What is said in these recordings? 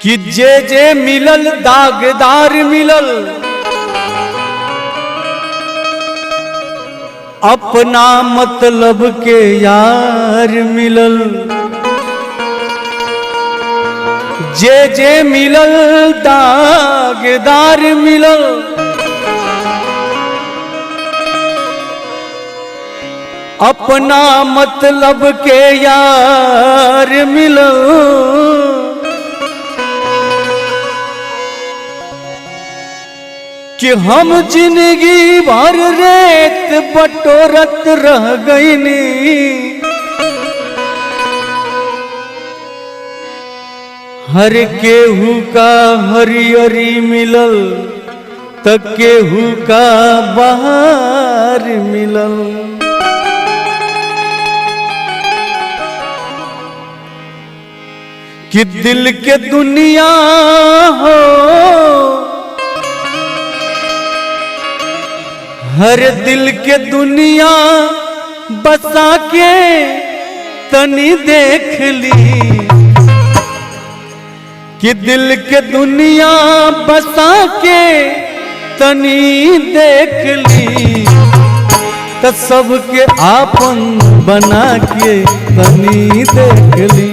कि जे जे मिलल दागदार मिलल, अपना मतलब के यार मिलल। जे जे मिलल दागदार मिलल, अपना मतलब के यार मिलल। कि हम जिंदगी भर रेत बटोरत रह गईनी, हर केहू का हरियरी मिलल त केहू का बहार मिलल। कि दिल के दुनिया हो, हर दिल के दुनिया बसा के तनी देख ली। कि दिल के दुनिया बसा के तनी देख ली, तो सबके आपन बना के तनी देख ली।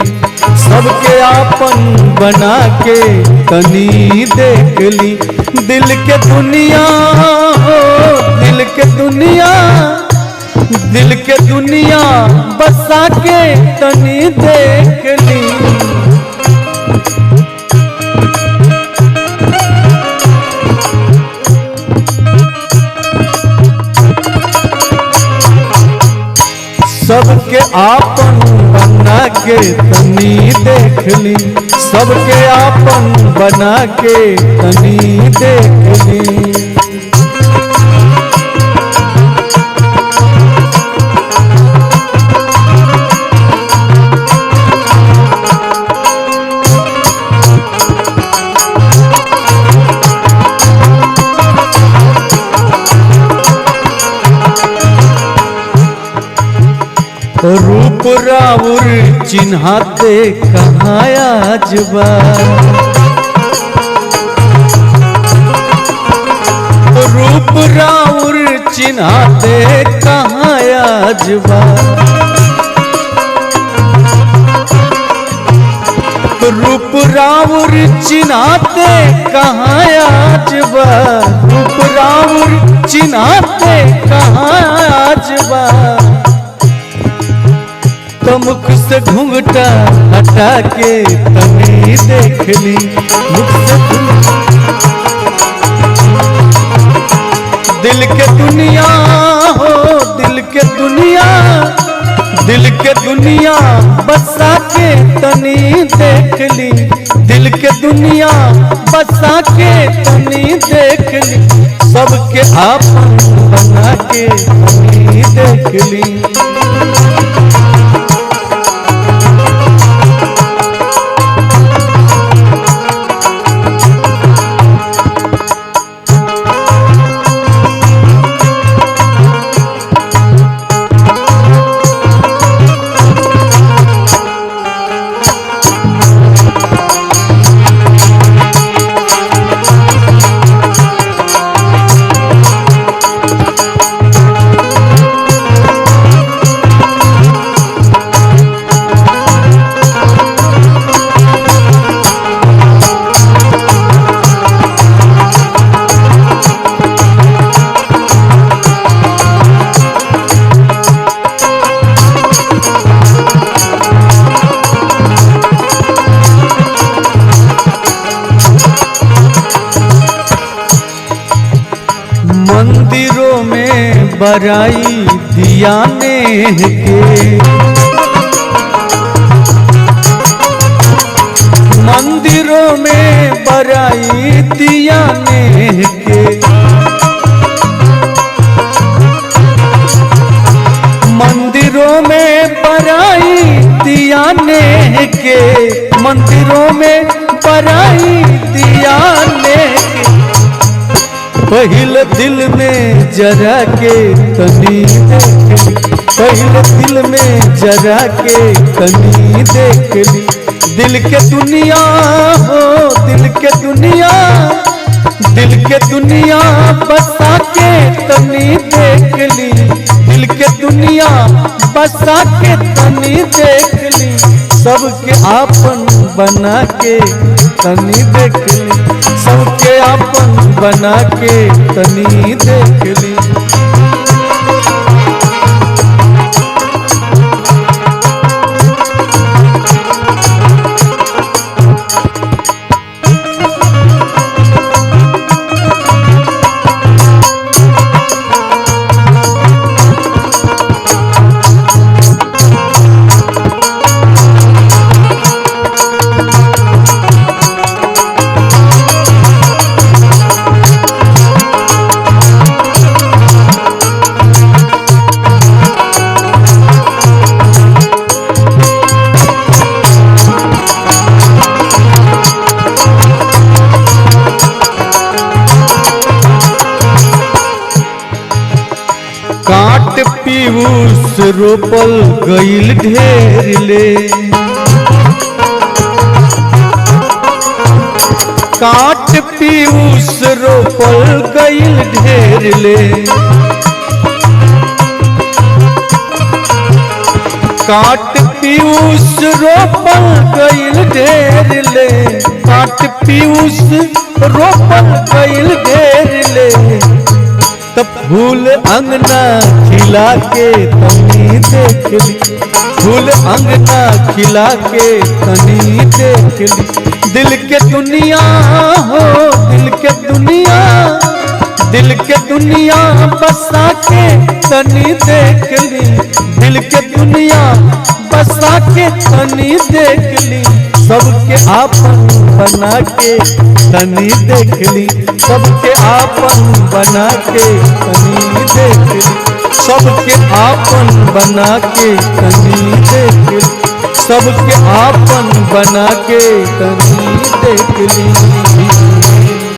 सबके आपन बना के तनी देख ली। दिल के दुनिया हो, दिल के दुनिया, दिल के दुनिया बसा के तनी देख ली। सबके आपन बना के तनी देख ली। सबके आपन बना के तनी देख ली। रूप राउर चिन्हाते कहाँ आज बा, रूप राउर चिन्हाते कहाँ आज बा। रूप राउर चिन्हाते कहाँ आज बा, रूप राउर चिन्हाते कहाँ आज बा। तो मुख से घूंघटा हटा के तनी देख ली। मुख से दिल के दुनिया हो, दिल के दुनिया, दिल के दुनिया बसा के तनी देख ली। दिल के दुनिया बसा के तनी देख ली। सबके आपन बना के तनी देख ली। मंदिरों में बराई दिया नेह के, मंदिरों में बराई दिया नेह के। मंदिरों में बराई दिया नेह के, मंदिरों में बराई दिया नेह के। पहले दिल में जरा के तनी देख ली, पहले दिल में जरा के तनी देख ली। दिल के दुनिया हो दिल के दुनिया, दिल के दुनिया बसा के तनी देख ली, दिल के दुनिया बसा के तनी देख ली, सबके आपन बना के तनी देख ली, सबके आपन बना के तनी देख ली। काट पीयूष रोपल गईल ढेर ले, काट पीयूष रोपल गईल ढेर ले, काट पीयूष रोपल गईल ढेर ले, काट पीयूष रोपल गईल ढेर ले, तब फूल अंगना खिला के तनी देख ली, फूल अंगना खिला के तनी देख ली, दिल के दुनिया हो दिल के दुनिया, दिल के दुनिया बसा के तनी देख ली, दिल के दुनिया बसा के तनी देख ली, सबके आपन बना के तनी देख ली, सबके आपन बना के तनी देख ली, सबके आपन बना के तनी देख ली, सबके आपन बना के तनी देख ली।